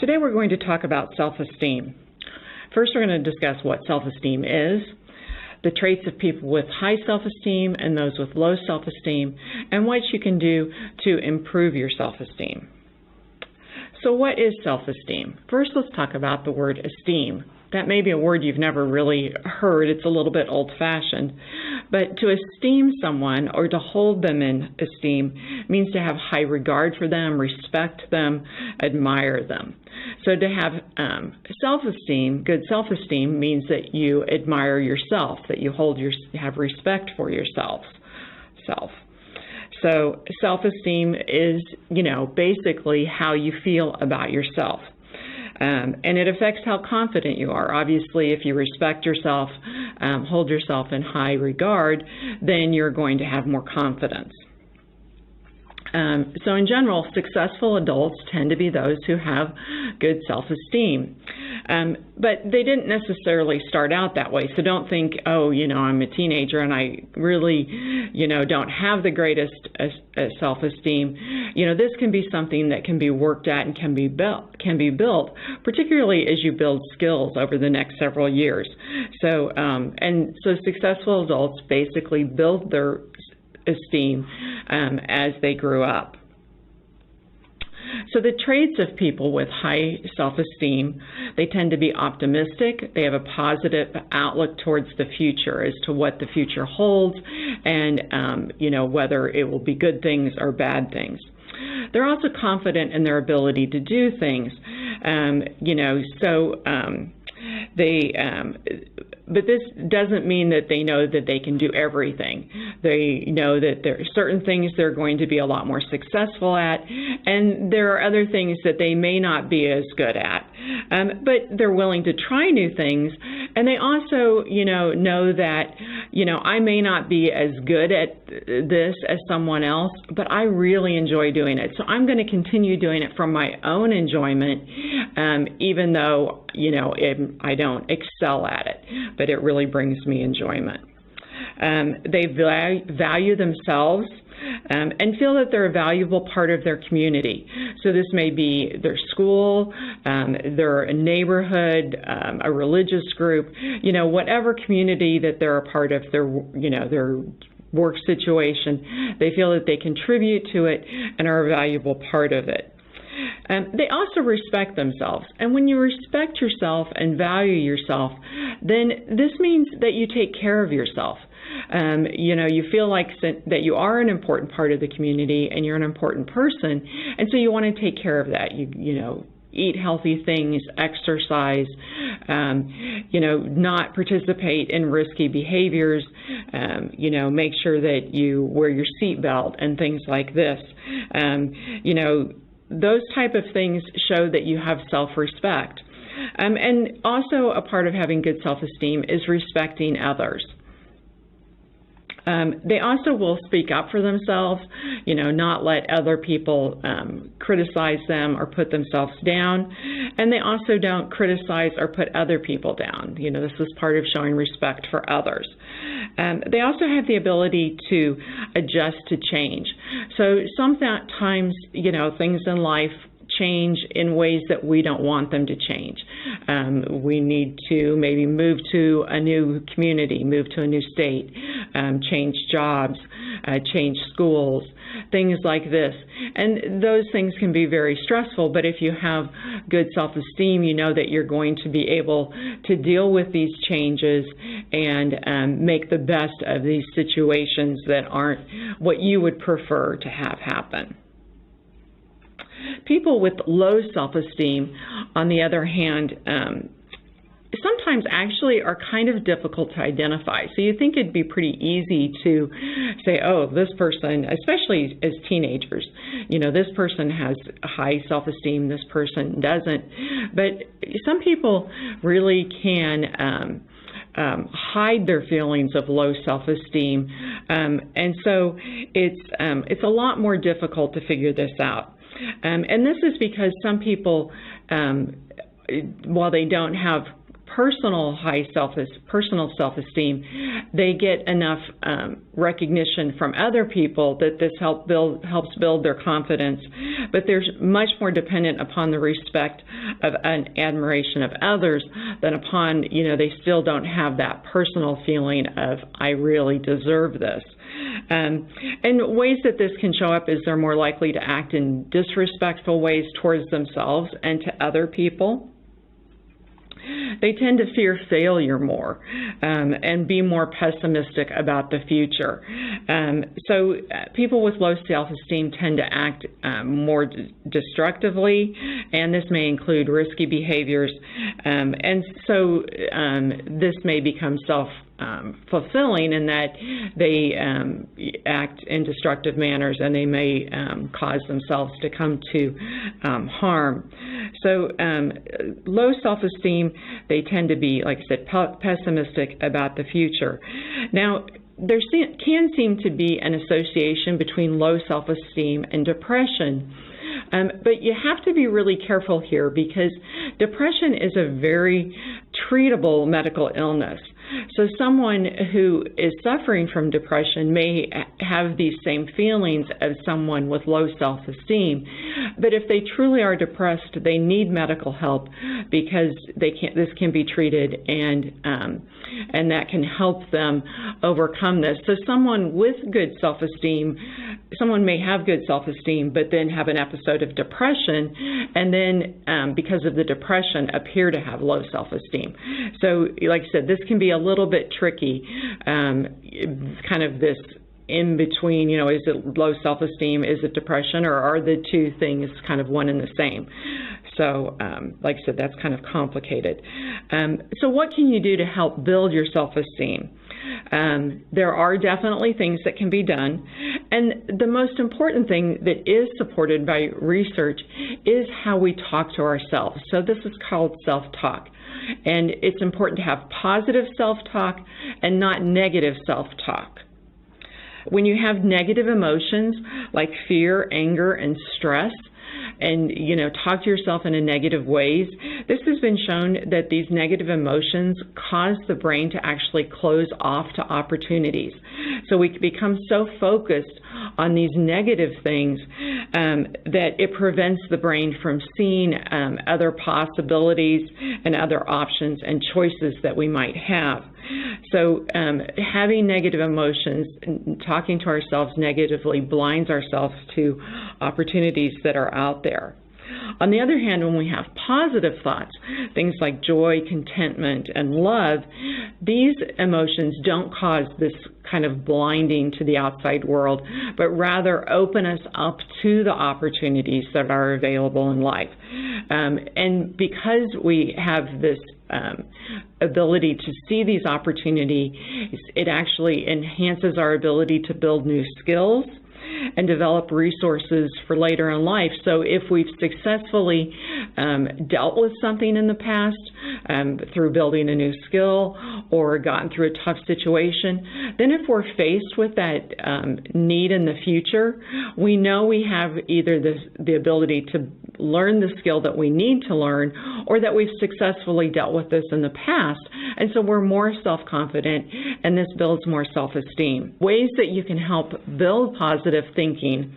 Today we're going to talk about self-esteem. First, we're going to discuss what self-esteem is, the traits of people with high self-esteem and those with low self-esteem, and what you can do to improve your self-esteem. So what is self-esteem? First, let's talk about the word esteem. That may be a word you've never really heard. It's a little bit old-fashioned. But to esteem someone or to hold them in esteem means to have high regard for them, respect them, admire them. So to have self-esteem, good self-esteem, means that you admire yourself, that you have respect for yourself. So self-esteem is, basically how you feel about yourself. And it affects how confident you are. Obviously, if you respect yourself, hold yourself in high regard, then you're going to have more confidence. So in general, successful adults tend to be those who have good self-esteem. But they didn't necessarily start out that way. So don't think, oh, I'm a teenager and I really, don't have the greatest self-esteem. This can be something that can be worked at and can be built, particularly as you build skills over the next several years. So successful adults basically build their esteem as they grew up. So the traits of people with high self-esteem, they tend to be optimistic. They have a positive outlook towards the future as to what the future holds and, whether it will be good things or bad things. They're also confident in their ability to do things, but this doesn't mean that they know that they can do everything. They know that there are certain things they're going to be a lot more successful at, and there are other things that they may not be as good at. But they're willing to try new things, and they also, know that, I may not be as good at this as someone else, but I really enjoy doing it. So I'm going to continue doing it for my own enjoyment, even though, I don't excel at it, but it really brings me enjoyment. They value themselves and feel that they're a valuable part of their community. So this may be their school, their neighborhood, a religious group, whatever community that they're a part of, their work situation. They feel that they contribute to it and are a valuable part of it. They also respect themselves. And when you respect yourself and value yourself, then this means that you take care of yourself. You feel like that you are an important part of the community and you're an important person, and so you want to take care of that. You eat healthy things, exercise, not participate in risky behaviors, make sure that you wear your seatbelt and things like this. Those type of things show that you have self-respect. And also a part of having good self-esteem is respecting others. They also will speak up for themselves, not let other people criticize them or put themselves down. And they also don't criticize or put other people down. This is part of showing respect for others. They also have the ability to adjust to change. So sometimes, things in life change in ways that we don't want them to change. We need to maybe move to a new community, move to a new state, change jobs, change schools, things like this. And those things can be very stressful, but if you have good self-esteem, you know that you're going to be able to deal with these changes and make the best of these situations that aren't what you would prefer to have happen. People with low self-esteem, on the other hand, sometimes actually are kind of difficult to identify. So you think it'd be pretty easy to say, oh, this person, especially as teenagers, this person has high self-esteem, this person doesn't. But some people really can hide their feelings of low self-esteem, and so it's a lot more difficult to figure this out. And this is because some people, while they don't have personal self-esteem, they get enough recognition from other people that this helps build their confidence. But they're much more dependent upon the respect of and admiration of others than upon, they still don't have that personal feeling of, I really deserve this. And ways that this can show up is they're more likely to act in disrespectful ways towards themselves and to other people. They tend to fear failure more and be more pessimistic about the future. So people with low self-esteem tend to act more destructively, and this may include risky behaviors. And so this may become self-fulfilling in that they act in destructive manners, and they may cause themselves to come to harm. So low self-esteem, they tend to be, like I said, pessimistic about the future. Now, there can seem to be an association between low self-esteem and depression. But you have to be really careful here, because depression is a very treatable medical illness. So someone who is suffering from depression may have these same feelings as someone with low self-esteem. But if they truly are depressed, they need medical help, because this can be treated, and that can help them overcome this. So someone with good self-esteem, someone may have good self-esteem, but then have an episode of depression, and then because of the depression appear to have low self-esteem. So like I said, this can be a little bit tricky, kind of this in between, is it low self-esteem, is it depression, or are the two things kind of one and the same? So like I said, that's kind of complicated. So what can you do to help build your self-esteem? There are definitely things that can be done, and the most important thing that is supported by research is how we talk to ourselves. So this is called self-talk, and it's important to have positive self-talk and not negative self-talk. When you have negative emotions like fear, anger, and stress, and talk to yourself in a negative ways, this has been shown that these negative emotions cause the brain to actually close off to opportunities. So we become so focused on these negative things that it prevents the brain from seeing other possibilities and other options and choices that we might have. So having negative emotions, talking to ourselves negatively, blinds ourselves to opportunities that are out there. On the other hand, when we have positive thoughts, things like joy, contentment, and love, these emotions don't cause this kind of blinding to the outside world, but rather open us up to the opportunities that are available in life. And because we have this ability to see these opportunities, it actually enhances our ability to build new skills and develop resources for later in life. So if we've successfully dealt with something in the past through building a new skill or gotten through a tough situation, then if we're faced with that need in the future, we know we have either the ability to learn the skill that we need to learn, or that we've successfully dealt with this in the past, and so we're more self-confident, and this builds more self-esteem. Ways that you can help build positive thinking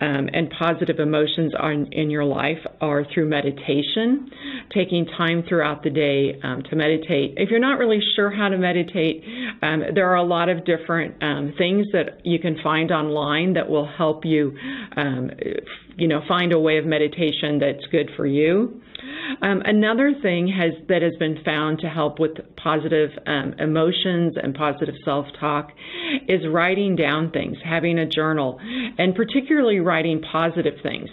and positive emotions in your life are through meditation, taking time throughout the day to meditate. If you're not really sure how to meditate, there are a lot of different things that you can find online that will help you find a way of meditation that's good for you. Another thing that has been found to help with positive emotions and positive self-talk is writing down things, having a journal, and particularly writing positive things.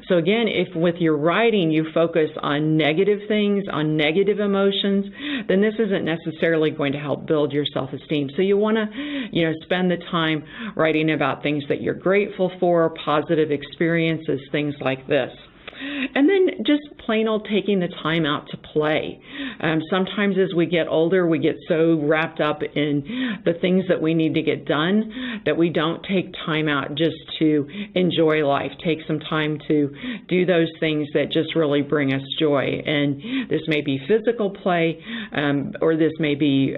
So again, if with your writing you focus on negative things, on negative emotions, then this isn't necessarily going to help build your self-esteem. So you want to, spend the time writing about things that you're grateful for, positive experiences, things like this. And then just plain old taking the time out to play. Sometimes as we get older, we get so wrapped up in the things that we need to get done that we don't take time out just to enjoy life, take some time to do those things that just really bring us joy. And this may be physical play, or this may be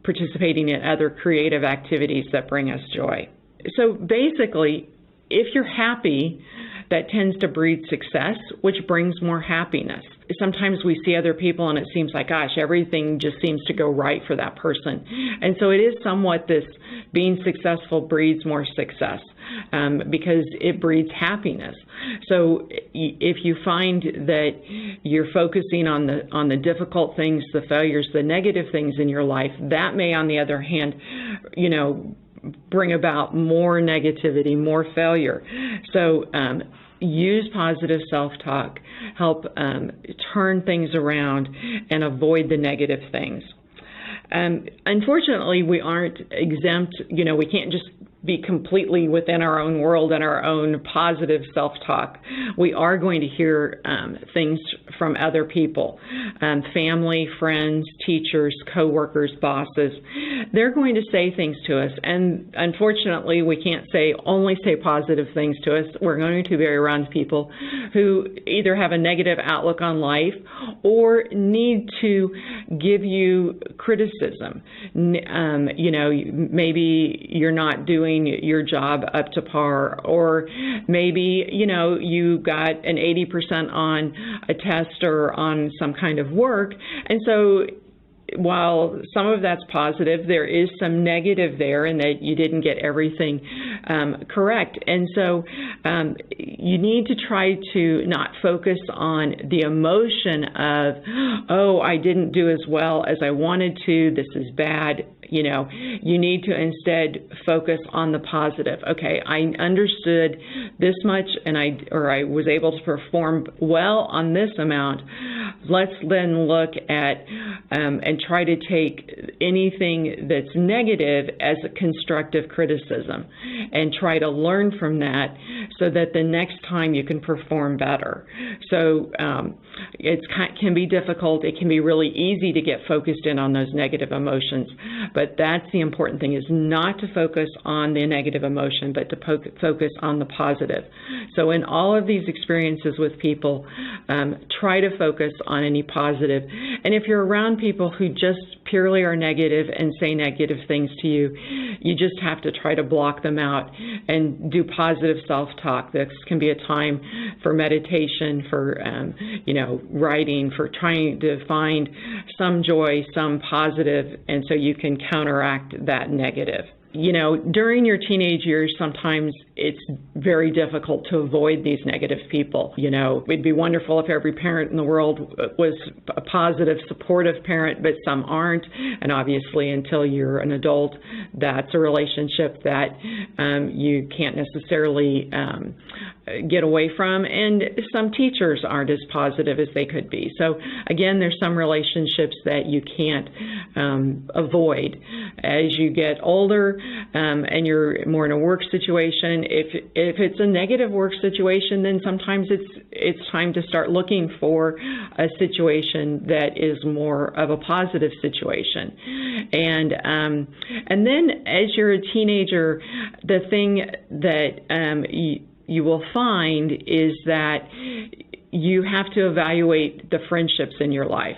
participating in other creative activities that bring us joy. So basically, if you're happy, that tends to breed success, which brings more happiness. Sometimes we see other people and it seems like, gosh, everything just seems to go right for that person. And so it is somewhat this being successful breeds more success because it breeds happiness. So if you find that you're focusing on the difficult things, the failures, the negative things in your life, that may, on the other hand, bring about more negativity, more failure. So use positive self-talk, help turn things around and avoid the negative things. Unfortunately, we aren't exempt. We can't just be completely within our own world and our own positive self-talk. We are going to hear things from other people, family, friends, teachers, coworkers, bosses. They're going to say things to us, and unfortunately, we can't only say positive things to us. We're going to be around people who either have a negative outlook on life or need to give you criticism. Maybe you're not doing your job up to par, or maybe you got an 80% on a test or on some kind of work, and so while some of that's positive, there is some negative there in that you didn't get everything correct. And so you need to try to not focus on the emotion of, oh, I didn't do as well as I wanted to, this is bad. You need to instead focus on the positive. Okay, I understood this much and I was able to perform well on this amount. Let's then look at and try to take anything that's negative as a constructive criticism and try to learn from that so that the next time you can perform better. So it can be difficult. It can be really easy to get focused in on those negative emotions, but that's the important thing, is not to focus on the negative emotion, but to focus on the positive. So in all of these experiences with people, try to focus on any positive. And if you're around people who just purely are negative and say negative things to you, you just have to try to block them out and do positive self-talk. This can be a time for meditation, for writing, for trying to find some joy, some positive, and so you can counteract that negative. During your teenage years, sometimes it's very difficult to avoid these negative people. It'd be wonderful if every parent in the world was a positive, supportive parent, but some aren't. And obviously, until you're an adult, that's a relationship that you can't necessarily get away from. And some teachers aren't as positive as they could be. So again, there's some relationships that you can't avoid. As you get older, and you're more in a work situation, if it's a negative work situation, then sometimes it's time to start looking for a situation that is more of a positive situation. And then as you're a teenager, the thing that you will find is that you have to evaluate the friendships in your life.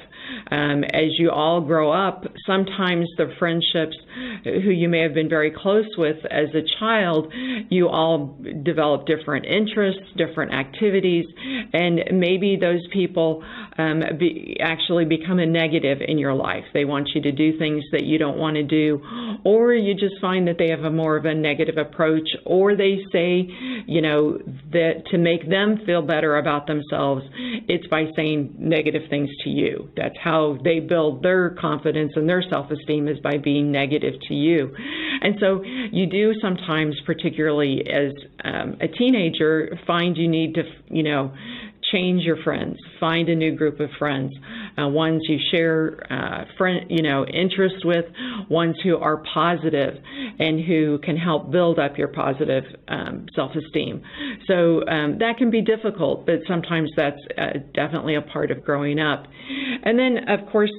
As you all grow up, sometimes the friendships who you may have been very close with as a child, you all develop different interests, different activities, and maybe those people actually become a negative in your life. They want you to do things that you don't want to do, or you just find that they have a more of a negative approach, or they say, that to make them feel better about themselves, it's by saying negative things to you. That's how they build their confidence and their self-esteem, is by being negative to you. And so you do sometimes, particularly as a teenager, find you need to, change your friends. Find a new group of friends, ones you share interests with, ones who are positive and who can help build up your positive self-esteem. So that can be difficult, but sometimes that's definitely a part of growing up. And then, of course,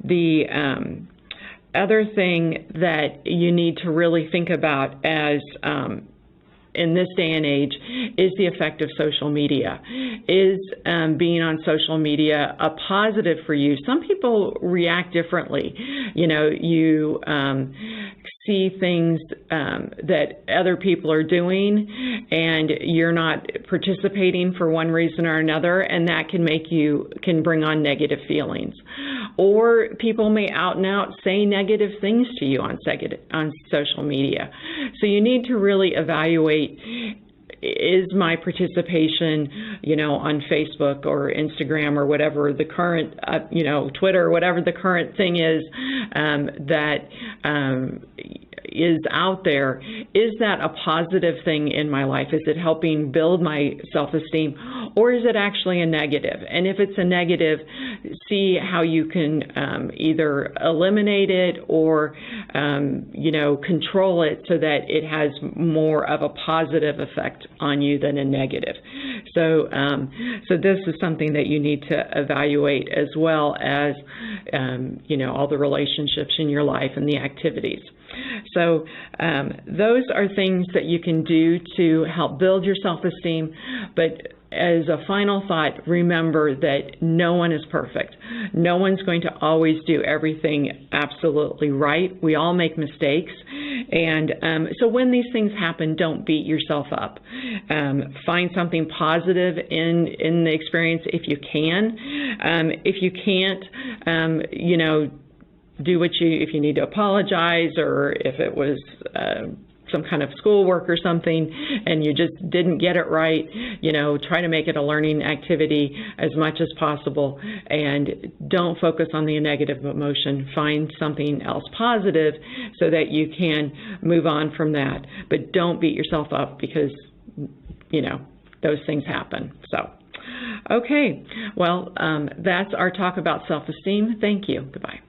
the other thing that you need to really think about as in this day and age is the effect of social media. Is being on social media a positive for you? Some people react differently. You see things that other people are doing and you're not participating for one reason or another, and that can bring on negative feelings. Or people may out and out say negative things to you on social media. So you need to really evaluate, is my participation, on Facebook or Instagram or whatever the current, Twitter, whatever the current thing is that is out there, is that a positive thing in my life? Is it helping build my self-esteem, or is it actually a negative? And if it's a negative, see how you can either eliminate it or control it so that it has more of a positive effect on you than a negative. So this is something that you need to evaluate, as well as all the relationships in your life and the activities. So those are things that you can do to help build your self-esteem. But as a final thought, remember that no one is perfect. No one's going to always do everything absolutely right. We all make mistakes. And so when these things happen, don't beat yourself up. Find something positive in the experience if you can. If you can't, do if you need to apologize, or if it was some kind of schoolwork or something and you just didn't get it right, try to make it a learning activity as much as possible, and don't focus on the negative emotion. Find something else positive so that you can move on from that. But don't beat yourself up, because, those things happen. So, okay, well, that's our talk about self-esteem. Thank you. Goodbye.